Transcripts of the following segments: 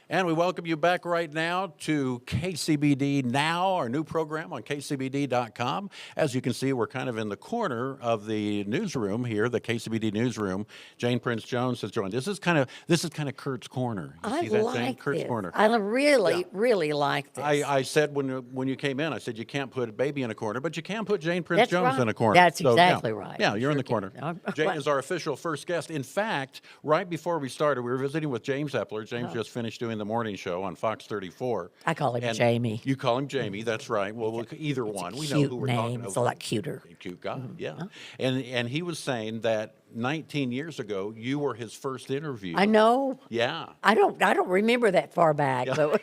And we welcome you back right now to KCBD Now, our new program on KCBD.com. As you can see, we're kind of in the corner of the newsroom here, the KCBD newsroom. Jane Prince Jones has joined. This is kind of Kurt's corner. You I see that, Jane? like Kurt's this. corner. I really, Yeah. really like this. I said when you came in, I said you can't put a baby in a corner, but you can put Jane Prince That's Jones right. in a corner. That's So, exactly yeah. right. Yeah, You you're in sure the corner. can. Jane is our official first guest. In fact, right before we started, we were visiting with James Epler. James just finished doing the morning show on Fox 34. I call him And Jamie. You call him Jamie, that's right. Well, either one. We know Cute who we're name. talking It's about. a lot cuter. Cute guy, yeah. And he was saying that 19 years ago, you were his first interview. I know. Yeah. I don't remember that far back, but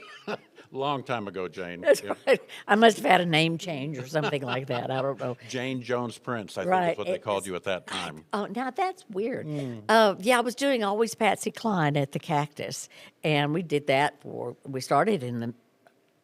Long time ago, Jane. that's Yeah. right. I must have had a name change or something like that. I don't know. Jane Jones Prince, I think Right. is what they called you at that time. Oh, now that's weird. Hmm. Yeah, I was doing Always Patsy Cline at the Cactus, and we did that we started in the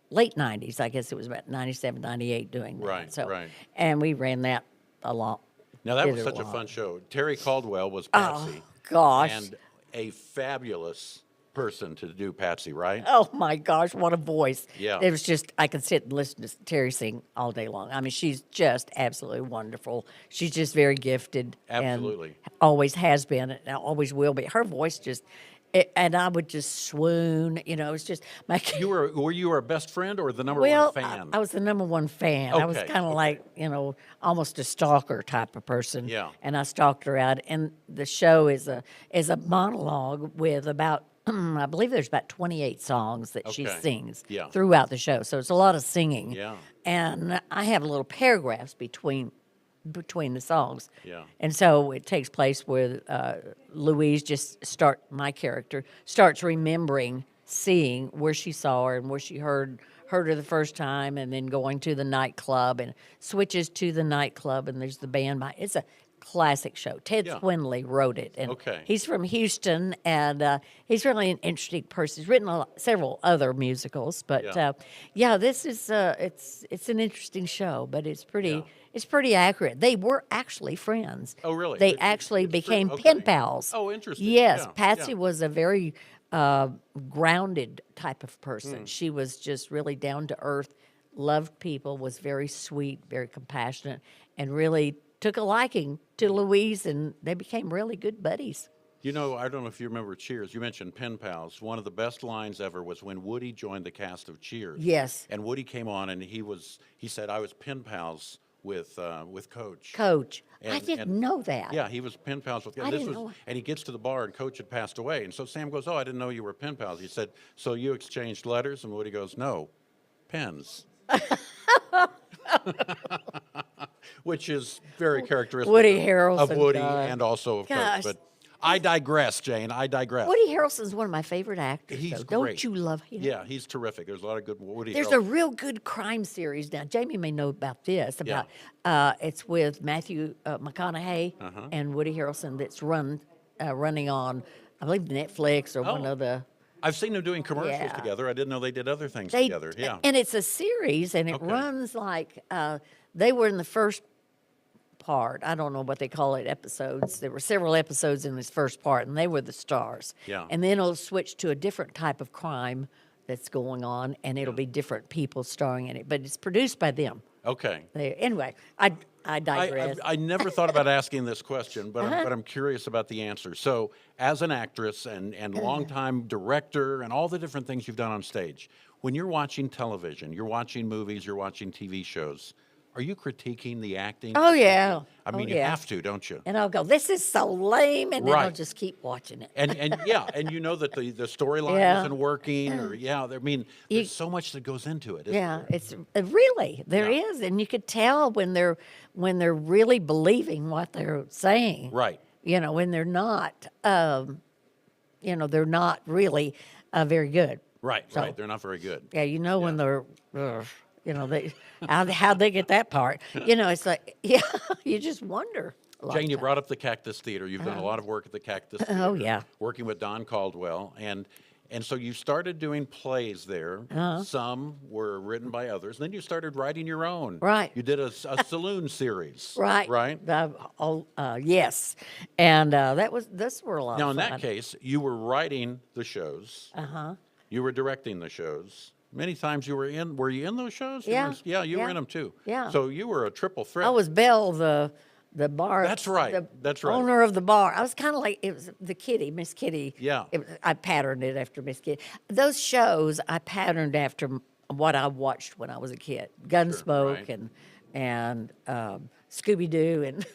late 90s. I guess it was about 97, 98 doing that. Right, right. And we ran that a lot. Now, that did was it such a lot. fun show. Terry Caldwell was Patsy. Gosh. And a fabulous person to do Patsy, right? Oh my gosh, what a voice. Yeah. It was just, I could sit and listen to Terry sing all day long. I mean, she's just absolutely wonderful. She's just very gifted. Absolutely. And always has been and always will be. Her voice just, and I would just swoon. You know, it's just, Were you her best friend or the number well, one fan? I was the number one fan. I was Okay, kind of okay. like, almost a stalker type of person. Yeah. And I stalked her out. And the show is a monologue with about, I believe there's about 28 songs that she Okay. sings Yeah. throughout the show. So it's a lot of singing. Yeah. And I have little paragraphs between the songs. Yeah. And so it takes place where Louise my character, starts remembering seeing where she saw her and where she heard her the first time, and then going to the nightclub and switches to the nightclub, and there's the band. It's a classic show. Ted Yeah. Swindley wrote it, and Okay. he's from Houston, and he's really an interesting person. He's written several other musicals, but this is it's an interesting show, but it's pretty. Yeah. It's pretty accurate. They were actually friends. Oh, really? They It's actually true? became Okay. pen pals. Oh, interesting. Yes, Yeah, Patsy yeah. was a very grounded type of Hmm. person. She was just really down to earth, loved people, was very sweet, very compassionate, and really took a liking to Louise, and they became really good buddies. You know, I don't know if you remember Cheers. You mentioned pen pals. One of the best lines ever was when Woody joined the cast of Cheers. Yes. And Woody came on and he said, I was pen pals with Coach. Coach, I And- didn't and- know that. Yeah, he was pen pals with. I didn't know. And he gets to the bar, and Coach had passed away, and so Sam goes, "Oh, I didn't know you were pen pals." He said, "So you exchanged letters?" And Woody goes, "No, pens," which is very characteristic Woody of Harrelson, Woody God. and also of Gosh. Coach. But I digress, Jane. I digress. Woody Harrelson's one of my favorite actors. He's though. great. Don't you love him? Yeah, he's terrific. There's a lot of good Woody. There's a real good crime series now. Jamie may know about this. About it's with Matthew McConaughey and Woody Harrelson. That's running on, I believe, Netflix or one Oh. of the. I've seen them doing commercials Yeah. together. I didn't know they did other things They, together. Yeah. and it's a series, and it Okay. runs like they were in the first part. I don't know what they call it, episodes. There were several episodes in this first part, and they were the stars. Yeah. And then it'll switch to a different type of crime that's going on, and it'll be different people starring in it. But it's produced by them. Okay. Anyway, I digress. I never thought about asking this question, but I'm curious about the answer. So, as an actress and longtime director and all the different things you've done on stage, when you're watching television, you're watching movies, you're watching TV shows, are you critiquing the acting? Oh, yeah. I mean, Oh, you yeah. have to, don't you? And I'll go, this is so lame, and then I'll Right. just keep watching it. And you know that the storyline Yeah. isn't working, or I mean, there's so much that goes into it. Isn't Yeah, there? it's really there Yeah. is, and you could tell when they're really believing what they're saying. Right. When they're not, they're not really very good. Right. So- Right. They're not very good. Yeah, when they're, they how'd they get that part? It's like, yeah, you just wonder. a lot Jane, of you times. brought up the Cactus Theater. You've done a lot of work at the Cactus Theater. Oh, yeah. Working with Don Caldwell. And so you started doing plays there. Some were written by others. Then you started writing your own. Right. You did a saloon series. Right. Right? Yes. And those were a lot Now, of in fun. that case, you were writing the shows. You were directing the shows. Many times you were you in those shows? Yeah, Yeah, you were yeah, in them too. yeah. So you were a triple threat. I was Belle, the bar. That's right, The that's right. owner of the bar. I was kind of like, it was the Kitty, Miss Kitty. Yeah. I patterned it after Miss Kitty. Those shows I patterned after what I watched when I was a kid. Gunsmoke right. and Scooby Doo and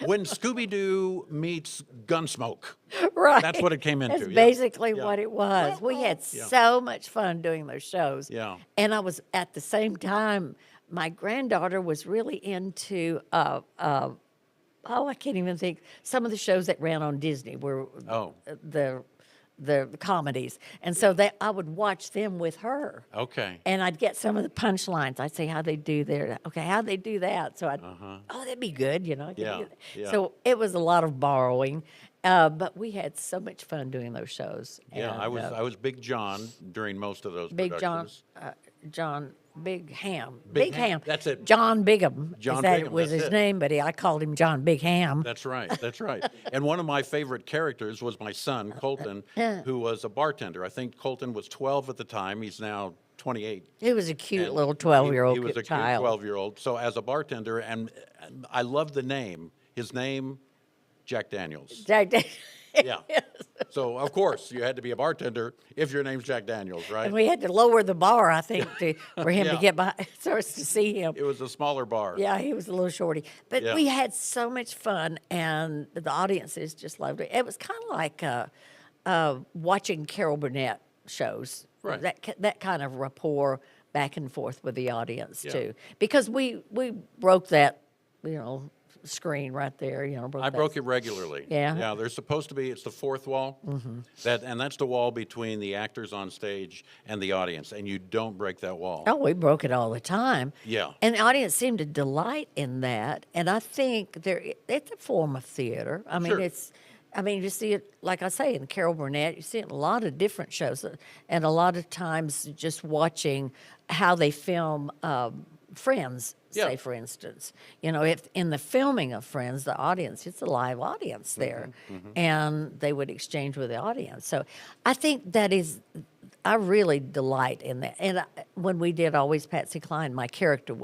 When Scooby-Doo meets Gunsmoke, right. that's what it came into. That's yeah. basically Yeah. what it was. We had Yeah. so much fun doing those shows. Yeah. And I was at the same time. My granddaughter was really into. Oh, I can't even think. Some of the shows that ran on Disney were Oh. the comedies, and so that I would watch them with her. Okay. And I'd get some of the punchlines. I'd say how they do there. Okay, how they do that. So I'd, oh, that'd be good, you know. I could Yeah, do that. yeah. So it was a lot of borrowing, but we had so much fun doing those shows. Yeah, And, I was Big John during most of those Big John, productions. John Big Ham, Big Ham, that's it. John Bigham. John is that Bigham, was that's his it. name, but I called him John Big Ham. That's right. That's right. And one of my favorite characters was my son, Colton, who was a bartender. I think Colton was 12 at the time. He's now 28. He was a cute And little 12-year-old He was a child. cute 12-year-old. So as a bartender, and I love the name. His name, Jack Daniels. Yeah. So of course you had to be a bartender if your name's Jack Daniels, right? And we had to lower the bar, I think, for him to Yeah. get by, so as to see him. It was a smaller bar. Yeah, he was a little shorty. But Yeah. we had so much fun, and the audiences just loved it. It was kind of like watching Carol Burnett shows. Right. That kind of rapport back and forth with the audience, Yeah. too. Because we broke that, screen right there, I broke it regularly. Yeah. Yeah, there's supposed to be, it's the fourth wall. And that's the wall between the actors on stage and the audience, and you don't break that wall. Oh, we broke it all the time. Yeah. And the audience seemed to delight in that. And I think it's a form of theater. I mean, Sure. you see it, like I say, in Carol Burnett, you see it in a lot of different shows. And a lot of times just watching how they film Friends, Yeah. say, for instance. If in the filming of Friends, the audience, it's a live audience there. And they would exchange with the audience. So I think I really delight in that. And when we did Always Patsy Cline, my character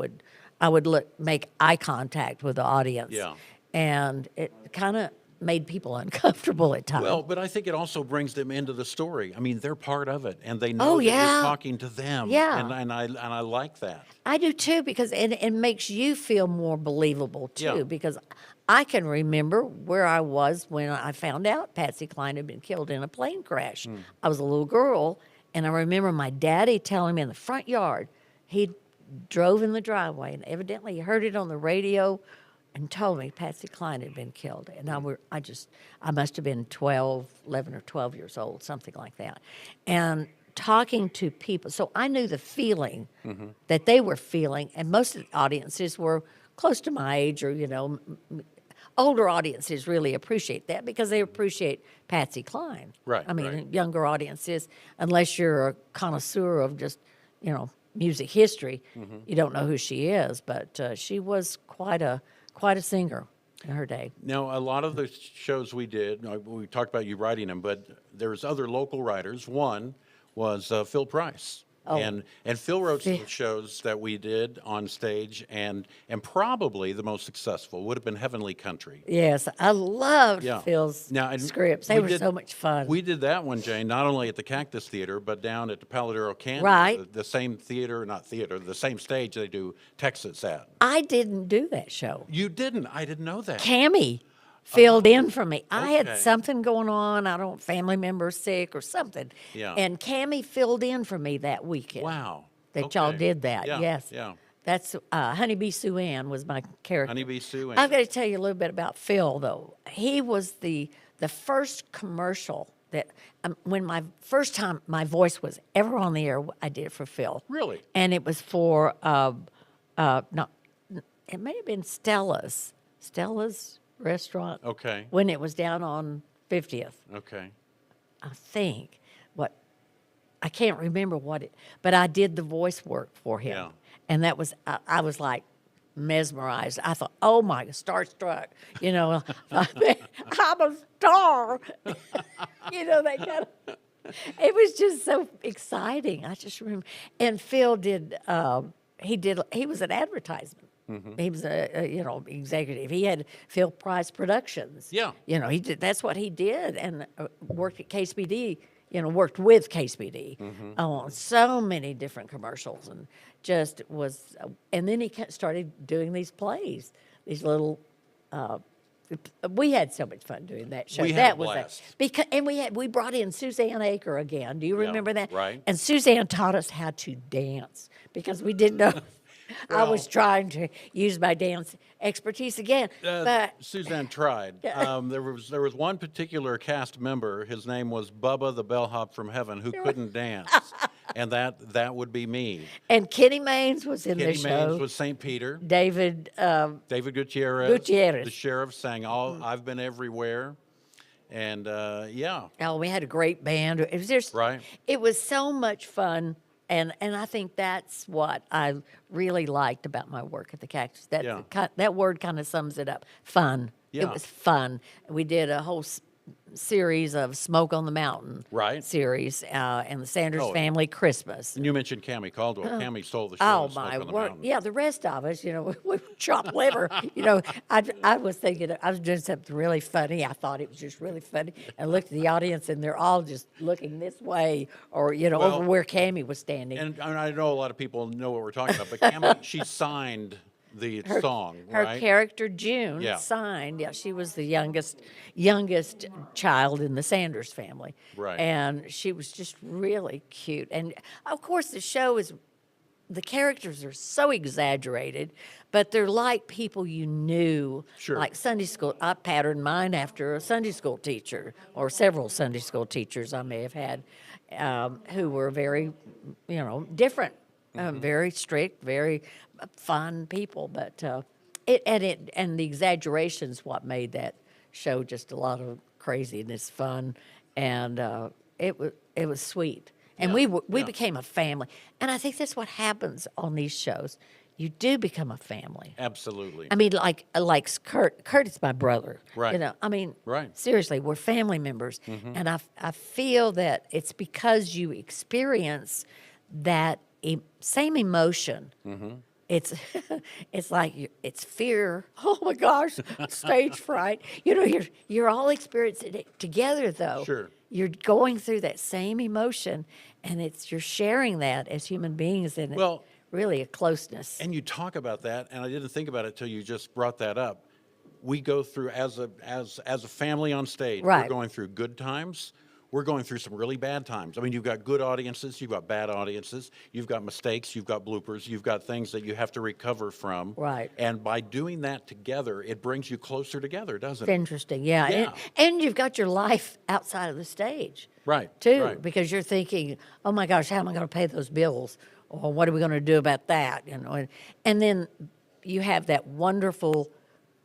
I would make eye contact with the audience. Yeah. And it kind of made people uncomfortable at times. Well, but I think it also brings them into the story. I mean, they're part of it, and they know that yeah. you're talking to them. Yeah. And I like that. I do too, because it makes you feel more believable too. Yeah. Because I can remember where I was when I found out Patsy Cline had been killed in a plane crash. I was a little girl, and I remember my daddy telling me in the front yard, he drove in the driveway, and evidently he heard it on the radio and told me Patsy Cline had been killed. And I must have been 11 or 12 years old, something like that. And talking to people, so I knew the feeling that they were feeling, and most of the audiences were close to my age, or, older audiences really appreciate that because they appreciate Patsy Cline. Right, I mean, right. younger audiences, unless you're a connoisseur of just, music history, you don't know who she is. But she was quite a singer in her day. Now, a lot of the shows we did, we talked about you writing them, but there's other local writers. One was Phil Price. Oh. And Phil wrote some shows that we did on stage, and probably the most successful would have been Heavenly Country. Yes, I loved Yeah. Phil's Now, and scripts. They we were did- so much fun. We did that one, Jane, not only at the Cactus Theater, but down at the Paladero Canyon. Right. The same theater, not theater, the same stage they do Texas at. I didn't do that show. You didn't? I didn't know that. Cammie filled in for me. I had okay. something going on, family member sick or something. Yeah. And Cammie filled in for me that weekend. Wow. That y'all Okay. did that, Yeah, yes. yeah. That's Honeybee Sue Ann was my character. Honeybee Sue I've Ann. got to tell you a little bit about Phil, though. He was the first commercial that, when my first time my voice was ever on the air, I did it for Phil. Really? And it was for, it may have been Stella's restaurant. Okay. When it was down on 50th. Okay. I think. I can't remember but I did the voice work for him. Yeah. And that was, I was like mesmerized. I thought, oh my, starstruck, I'm a star. That kind of, It was just so exciting. I just remember, and Phil did. He was an advertisement. He was a executive. He had Phil Price Productions. Yeah. He did. That's what he did, and worked at KCBD. Worked with KCBD on so many different commercials, and just was. And then he started doing these plays, these little. We had so much fun doing that show. We had that a was blast. and we brought in Suzanne Aker again. Do you remember that? right. And Suzanne taught us how to dance because we didn't know. I was trying to use my dance expertise again, but Suzanne tried. There was one particular cast member. His name was Bubba the Bellhop from Heaven, who couldn't dance, and that would be me. and Kenny Maines was in Kenny the show. Maines was St. Peter. David. David Gutierrez. Gutierrez. The sheriff sang all. I've been everywhere, and yeah. Oh, we had a great band. It was just Right. It was so much fun. And I think that's what I really liked about my work at the Cactus. That word kind of sums it up. Fun. Yeah. It was fun. We did a whole series of Smoke on the Mountain Right. series and the Sanders Oh. Family Christmas. And you mentioned Cammie Caldwell. Cammie stole the show. Oh in Smoke my on the word! Mountain. Yeah, the rest of us, we chopped liver. I was thinking I was doing something really funny. I thought it was just really funny, and looked at the audience, and they're all just looking this way, or over where Cammie was standing. And I know a lot of people know what we're talking about, but Cammie, she signed the song, Her right? character June Yeah. signed. Yeah, she was the youngest child in the Sanders family. Right. And she was just really cute. And of course, the characters are so exaggerated, but they're like people you knew. Sure. Like Sunday school. I patterned mine after a Sunday school teacher, or several Sunday school teachers I may have had, who were very, different. Very strict, very fun people, but and the exaggeration's what made that show just a lot of craziness, fun, and it was sweet, and we yeah. became a family, and I think that's what happens on these shows. You do become a family. Absolutely. I mean, like Kurt is my brother. Right. Right. Seriously, we're family members, and I feel that it's because you experience that same emotion. It's it's like it's fear. Oh my gosh, stage fright. You're all experiencing it together, though. Sure. You're going through that same emotion, and you're sharing that as human beings, and Well, really a closeness. and you talk about that, and I didn't think about it till you just brought that up. We go through as a family on stage. Right. We're going through good times. We're going through some really bad times. I mean, you've got good audiences, you've got bad audiences, you've got mistakes, you've got bloopers, you've got things that you have to recover from. Right. And by doing that together, it brings you closer together, doesn't It's it? interesting, yeah. Yeah. And you've got your life outside of the stage. Right. Too, right. because you're thinking, oh my gosh, how am I going to pay those bills? Or what are we going to do about that? And then you have that wonderful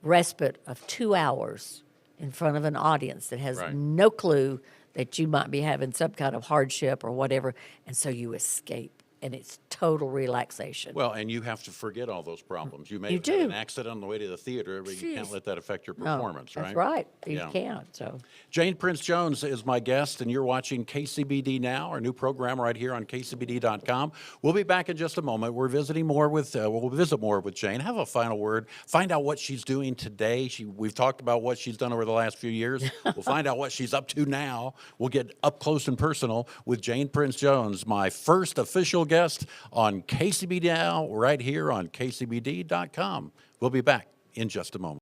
respite of 2 hours in front of an audience that has Right. no clue that you might be having some kind of hardship or whatever, and so you escape, and it's total relaxation. Well, and you have to forget all those problems. You may You have had an do. accident on the way to the theater, but you can't Jeez. let that affect your No, performance, right? That's right. You Yeah. can't. So Jane Prince Jones is my guest, and you're watching KCBD Now, our new program right here on KCBD.com. We'll be back in just a moment. We'll visit more with Jane. Have a final word. Find out what she's doing today. We've talked about what she's done over the last few years. We'll find out what she's up to now. We'll get up close and personal with Jane Prince Jones, my first official guest on KCBD Now, right here on KCBD.com. We'll be back in just a moment.